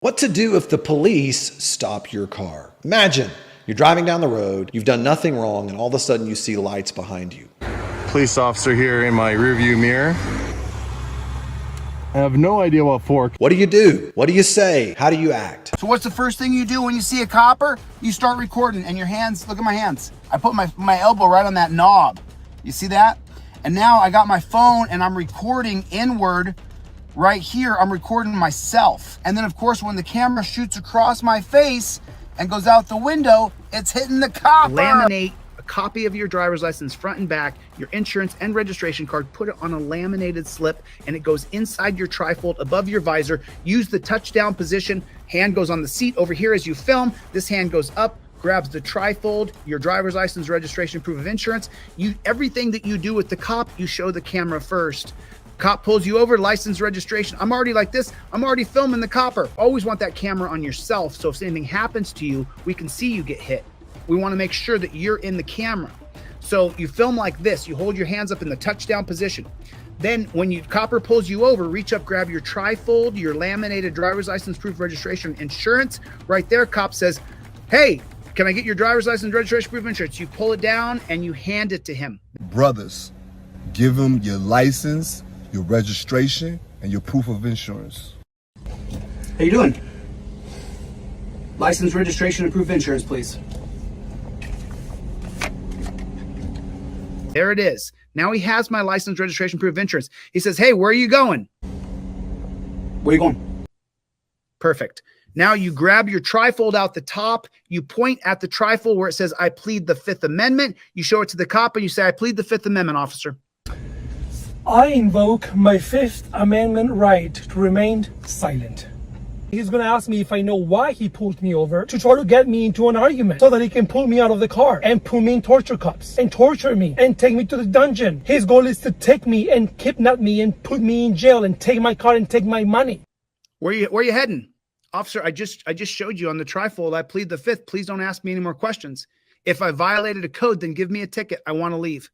What to do if the police stop your car? Imagine you're driving down the road, you've done nothing wrong, and all of a sudden you see lights behind you. Police officer here in my rearview mirror. I have no idea what for. What do you do? What do you say? How do you act? So what's the first thing you do when you see a copper? You start recording, and your hands, look at my hands. I put my elbow right on that knob. You see that? And now I got my phone and I'm recording inward right here. I'm recording myself. And then of course, when the camera shoots across my face and goes out the window, it's hitting the copper. Laminate a copy of your driver's license front and back, your insurance and registration card, put it on a laminated slip, and it goes inside your trifold above your visor. Use the touchdown position. Hand goes on the seat over here as you film. This hand goes up, grabs the trifold, your driver's license, registration, proof of insurance. Everything that you do with the cop, you show the camera first. Cop pulls you over, license, registration. I'm already like this. I'm already filming the copper. Always want that camera on yourself, so if anything happens to you, we can see you get hit. We want to make sure that you're in the camera. So you film like this. You hold your hands up in the touchdown position. Then when copper pulls you over, reach up, grab your trifold, your laminated driver's license, proof of registration, insurance. Right there, cop says, hey, can I get your driver's license, registration, proof of insurance? You pull it down and you hand it to him. Brothers, give him your license, your registration, and your proof of insurance. How you doing? License, registration, and proof of insurance, please. There it is. Now he has my license, registration, proof of insurance. He says, hey, where are you going? Where are you going? Perfect. Now you grab your trifold out the top, you point at the trifold where it says, I plead the Fifth Amendment. You show it to the cop and you say, I plead the Fifth Amendment, officer. I invoke my Fifth Amendment right to remain silent. He's going to ask me if I know why he pulled me over to try to get me into an argument so that he can pull me out of the car and put me in torture cuffs and torture me and take me to the dungeon. His goal is to take me and kidnap me and put me in jail and take my car and take my money. Where you heading? Officer, I just showed you on the trifold. I plead the Fifth. Please don't ask me any more questions. If I violated a code, then give me a ticket. I want to leave.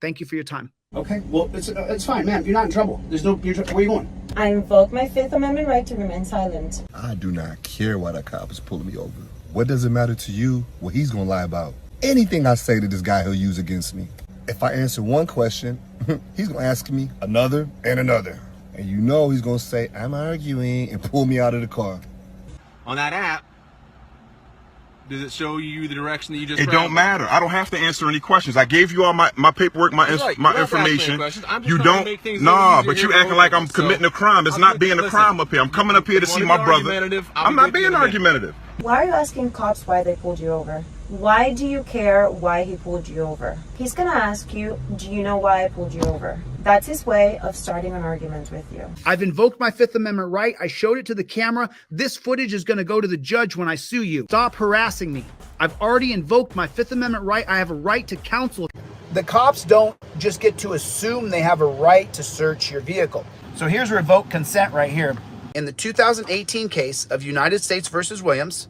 Thank you for your time. Okay, well, it's fine, man. You're not in trouble. Where are you going? I invoke my Fifth Amendment right to remain silent. I do not care why that cop is pulling me over. What does it matter to you what he's gonna lie about? Anything I say to this guy, he'll use against me. If I answer one question, he's gonna ask me another and another. And you know he's gonna say, I'm arguing, and pull me out of the car. On that app, does it show you the direction that you just It don't matter. I don't have to answer any questions. I gave you all my paperwork, my information. You don't. Nah, but you acting like I'm committing a crime. It's not being a crime up here. I'm coming up here to see my brother. I'm not being argumentative. Why are you asking cops why they pulled you over? Why do you care why he pulled you over? He's gonna ask you, do you know why I pulled you over? That's his way of starting an argument with you. I've invoked my Fifth Amendment right. I showed it to the camera. This footage is going to go to the judge when I sue you. Stop harassing me. I've already invoked my Fifth Amendment right. I have a right to counsel. The cops don't just get to assume they have a right to search your vehicle. So here's revoke consent right here. In the 2018 case of United States versus Williams,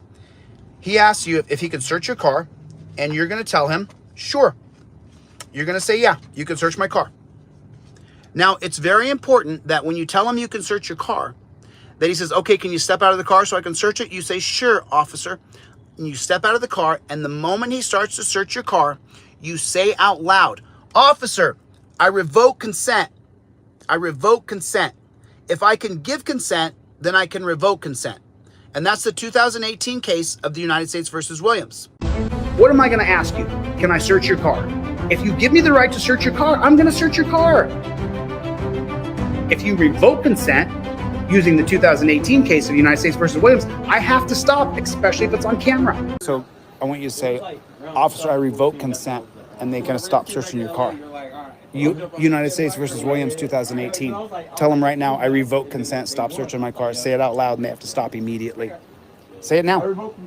he asks you if he can search your car, and you're going to tell him, sure. You're going to say, yeah, you can search my car. Now, it's very important that when you tell him you can search your car, that he says, okay, can you step out of the car so I can search it? You say, sure, officer. And you step out of the car, and the moment he starts to search your car, you say out loud, officer, I revoke consent. I revoke consent. If I can give consent, then I can revoke consent. And that's the 2018 case of the United States versus Williams. What am I going to ask you? Can I search your car? If you give me the right to search your car, I'm going to search your car. If you revoke consent using the 2018 case of the United States versus Williams, I have to stop, especially if it's on camera. So I want you to say, officer, I revoke consent, and they're going to stop searching your car. United States versus Williams 2018. Tell them right now, I revoke consent, stop searching my car. Say it out loud, and they have to stop immediately. Say it now.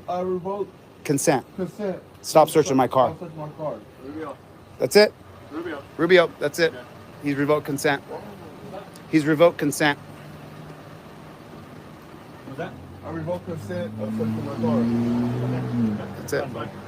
I revoke Consent. consent. Stop searching my car. That's it. Rubio, that's it. He's revoked consent. He's revoked consent. I revoke consent of searching my car. That's it.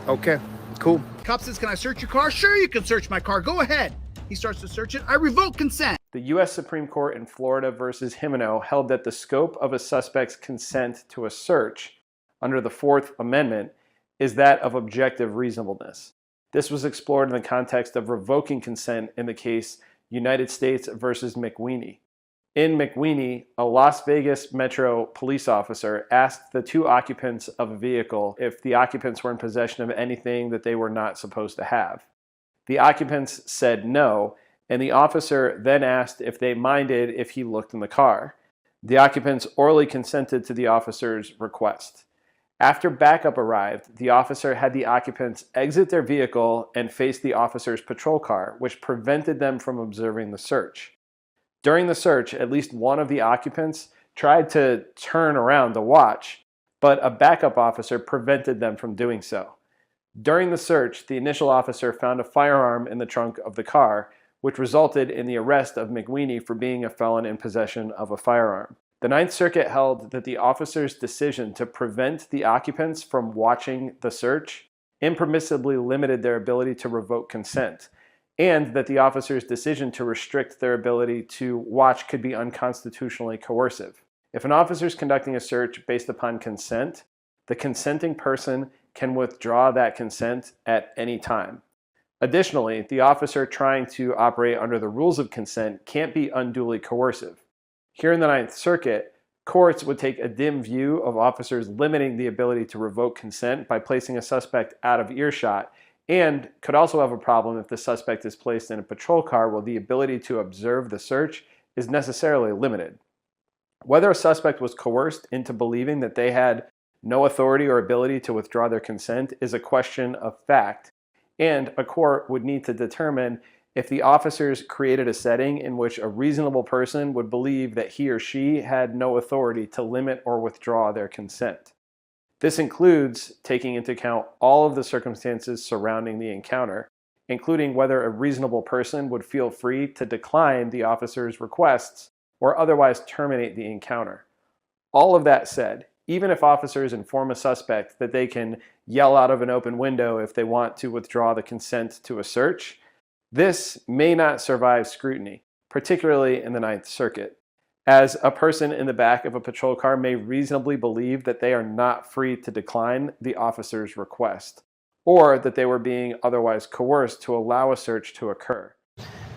Okay, cool. Cop says, can I search your car? Sure, you can search my car. Go ahead. He starts to search it. I revoke consent. The U.S. Supreme Court in Florida versus Jimeno held that the scope of a suspect's consent to a search under the Fourth Amendment is that of objective reasonableness. This was explored in the context of revoking consent in the case United States versus McWeeny. In McWeeny, a Las Vegas Metro police officer asked the two occupants of a vehicle if the occupants were in possession of anything that they were not supposed to have. The occupants said no, and the officer then asked if they minded if he looked in the car. The occupants orally consented to the officer's request. After backup arrived, the officer had the occupants exit their vehicle and face the officer's patrol car, which prevented them from observing the search. During the search, at least one of the occupants tried to turn around to watch, but a backup officer prevented them from doing so. During the search, the initial officer found a firearm in the trunk of the car, which resulted in the arrest of McWeeny for being a felon in possession of a firearm. The Ninth Circuit held that the officer's decision to prevent the occupants from watching the search impermissibly limited their ability to revoke consent, and that the officer's decision to restrict their ability to watch could be unconstitutionally coercive. If an officer is conducting a search based upon consent, the consenting person can withdraw that consent at any time. Additionally, the officer trying to operate under the rules of consent can't be unduly coercive. Here in the Ninth Circuit, courts would take a dim view of officers limiting the ability to revoke consent by placing a suspect out of earshot, and could also have a problem if the suspect is placed in a patrol car where the ability to observe the search is necessarily limited. Whether a suspect was coerced into believing that they had no authority or ability to withdraw their consent is a question of fact, and a court would need to determine if the officers created a setting in which a reasonable person would believe that he or she had no authority to limit or withdraw their consent. This includes taking into account all of the circumstances surrounding the encounter, including whether a reasonable person would feel free to decline the officer's requests or otherwise terminate the encounter. All of that said, even if officers inform a suspect that they can yell out of an open window if they want to withdraw the consent to a search, this may not survive scrutiny, particularly in the Ninth Circuit, as a person in the back of a patrol car may reasonably believe that they are not free to decline the officer's request, or that they were being otherwise coerced to allow a search to occur.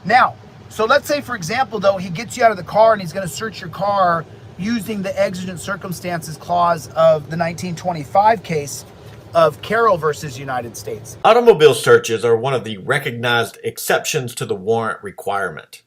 Now, so let's say, for example, though, he gets you out of the car and he's going to search your car using the exigent circumstances clause of the 1925 case of Carroll versus United States. Automobile searches are one of the recognized exceptions to the warrant requirement.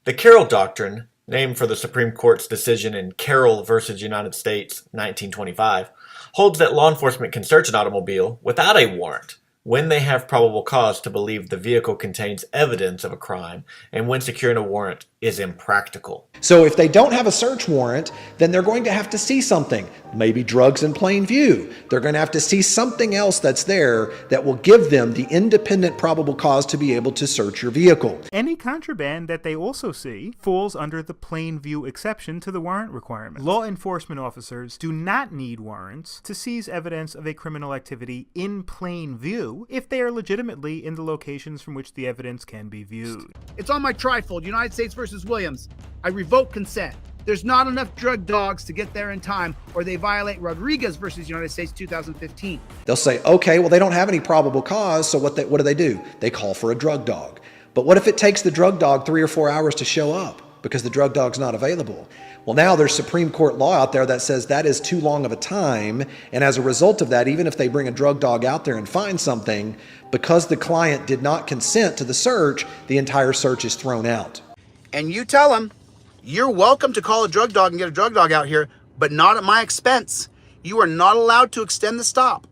The Carroll Doctrine, named for the Supreme Court's decision in Carroll versus United States, 1925, holds that law enforcement can search an automobile without a warrant when they have probable cause to believe the vehicle contains evidence of a crime and when securing a warrant is impractical. So if they don't have a search warrant, then they're going to have to see something, maybe drugs in plain view. They're going to have to see something else that's there that will give them the independent probable cause to be able to search your vehicle. Any contraband that they also see falls under the plain view exception to the warrant requirement. Law enforcement officers do not need warrants to seize evidence of a criminal activity in plain view if they are legitimately in the locations from which the evidence can be viewed. It's on my trifold, United States versus Williams. I revoke consent. There's not enough drug dogs to get there in time, or they violate Rodriguez versus United States 2015. They'll say, okay, well, they don't have any probable cause, so what do? They call for a drug dog. But what if it takes the drug dog 3 or 4 hours to show up because the drug dog's not available? Well, now there's Supreme Court law out there that says that is too long of a time, and as a result of that, even if they bring a drug dog out there and find something, because the client did not consent to the search, the entire search is thrown out. And you tell them, you're welcome to call a drug dog and get a drug dog out here, but not at my expense. You are not allowed to extend the stop.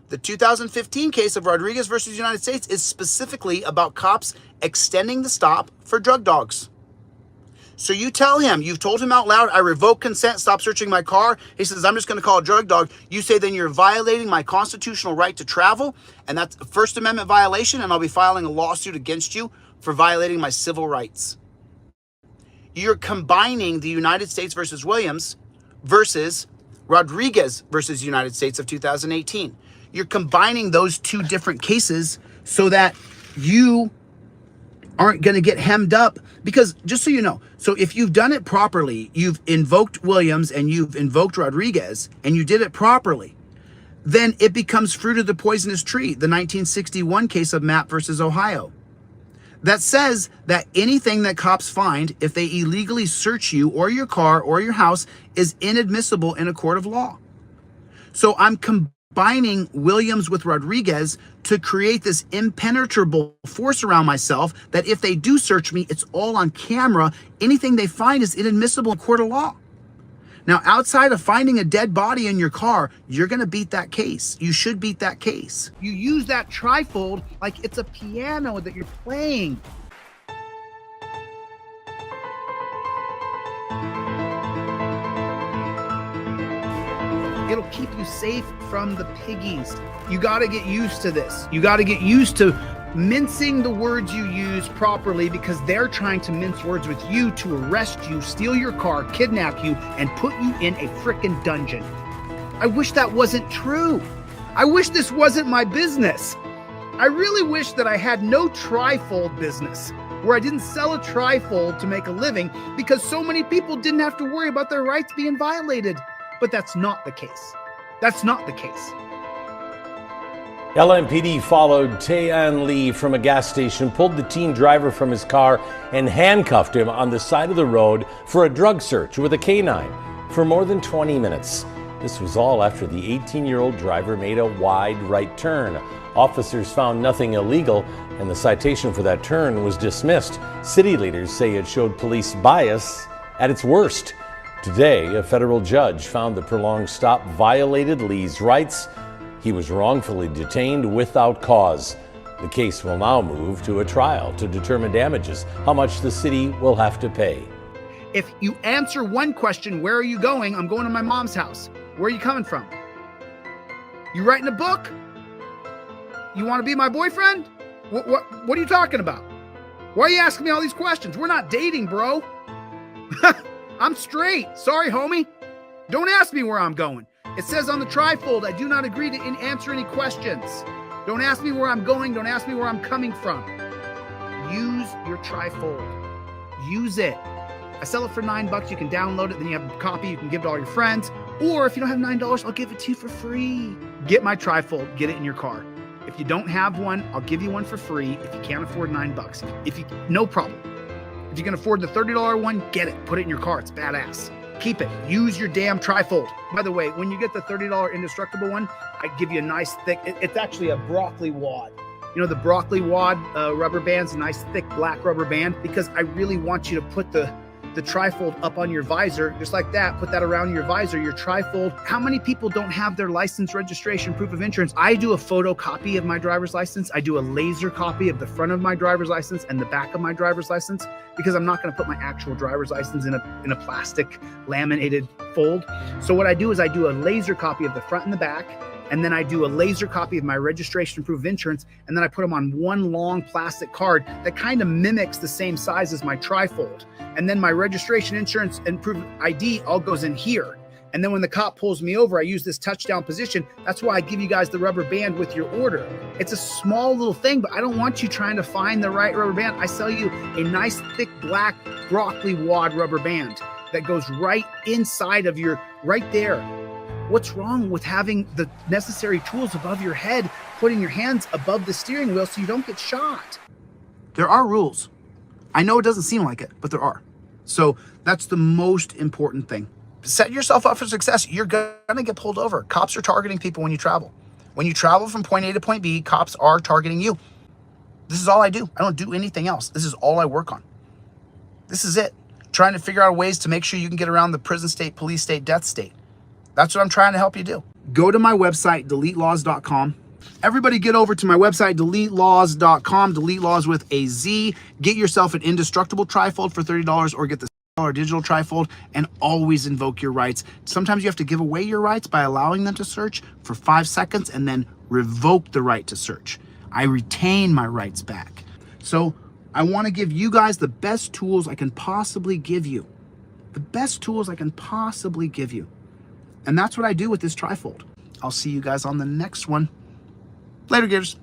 The 2015 case of Rodriguez versus United States is specifically about cops extending the stop for drug dogs. So you tell him, you've told him out loud, I revoke consent, stop searching my car. He says, I'm just going to call a drug dog. You say, then you're violating my constitutional right to travel, and that's a First Amendment violation, and I'll be filing a lawsuit against you for violating my civil rights. You're combining the United States versus Williams versus Rodriguez versus United States of 2018. You're combining those two different cases so that you aren't going to get hemmed up. Because just so you know, so if you've done it properly, you've invoked Williams and you've invoked Rodriguez and you did it properly, then it becomes fruit of the poisonous tree, the 1961 case of Mapp versus Ohio, that says that anything that cops find if they illegally search you or your car or your house is inadmissible in a court of law. So I'm combining Williams with Rodriguez to create this impenetrable force around myself that if they do search me, it's all on camera. Anything they find is inadmissible in court of law. Now, outside of finding a dead body in your car, you're going to beat that case. You should beat that case. You use that trifold like it's a piano that you're playing. It'll keep you safe from the piggies. You got to get used to this. You got to get used to mincing the words you use properly, because they're trying to mince words with you to arrest you, steal your car, kidnap you, and put you in a frickin' dungeon. I wish that wasn't true. I wish this wasn't my business. I really wish that I had no trifold business, where I didn't sell a trifold to make a living, because so many people didn't have to worry about their rights being violated. But that's not the case. That's not the case. LMPD followed Taean Lee from a gas station, pulled the teen driver from his car, and handcuffed him on the side of the road for a drug search with a canine for more than 20 minutes. This was all after the 18-year-old driver made a wide right turn. Officers found nothing illegal, and the citation for that turn was dismissed. City leaders say it showed police bias at its worst. Today, a federal judge found the prolonged stop violated Lee's rights. He was wrongfully detained without cause. The case will now move to a trial to determine damages, how much the city will have to pay. If you answer one question, where are you going? I'm going to my mom's house. Where are you coming from? You writing a book? You want to be my boyfriend? What are you talking about? Why are you asking me all these questions? We're not dating, bro. I'm straight. Sorry, homie. Don't ask me where I'm going. It says on the trifold, I do not agree to answer any questions. Don't ask me where I'm going. Don't ask me where I'm coming from. Use your trifold. Use it. I sell it for $9. You can download it. Then you have a copy. You can give it to all your friends. Or if you don't have $9, I'll give it to you for free. Get my trifold. Get it in your car. If you don't have one, I'll give you one for free. If you can't afford $9, no problem. If you can afford the $30 one, get it. Put it in your car. It's badass. Keep it. Use your damn trifold. By the way, when you get the $30 indestructible one, I give you a nice thick, it's actually a broccoli wad. You know, the broccoli wad rubber band's a nice thick black rubber band, because I really want you to put the trifold up on your visor, just like that. Put that around your visor, your trifold. How many people don't have their license, registration, proof of insurance? I do a photocopy of my driver's license. I do a laser copy of the front of my driver's license and the back of my driver's license, because I'm not going to put my actual driver's license in a plastic laminated fold. So what I do is I do a laser copy of the front and the back, and then I do a laser copy of my registration and proof of insurance, and then I put them on one long plastic card that kind of mimics the same size as my trifold. And then my registration, insurance, and proof of ID all goes in here. And then when the cop pulls me over, I use this touchdown position. That's why I give you guys the rubber band with your order. It's a small little thing, but I don't want you trying to find the right rubber band. I sell you a nice thick black broccoli wad rubber band that goes right inside of right there. What's wrong with having the necessary tools above your head, putting your hands above the steering wheel so you don't get shot? There are rules. I know it doesn't seem like it, but there are. So that's the most important thing. Set yourself up for success. You're going to get pulled over. Cops are targeting people when you travel. When you travel from point A to point B, cops are targeting you. This is all I do. I don't do anything else. This is all I work on. This is it. Trying to figure out ways to make sure you can get around the prison state, police state, death state. That's what I'm trying to help you do. Go to my website, DeleteLawz.com. Everybody get over to my website, DeleteLawz.com, Delete Lawz with a Z. Get yourself an indestructible trifold for $30, or get the $6 digital trifold, and always invoke your rights. Sometimes you have to give away your rights by allowing them to search for 5 seconds and then revoke the right to search. I retain my rights back. So I want to give you guys the best tools I can possibly give you. The best tools I can possibly give you. And that's what I do with this trifold. I'll see you guys on the next one. Later, Gators.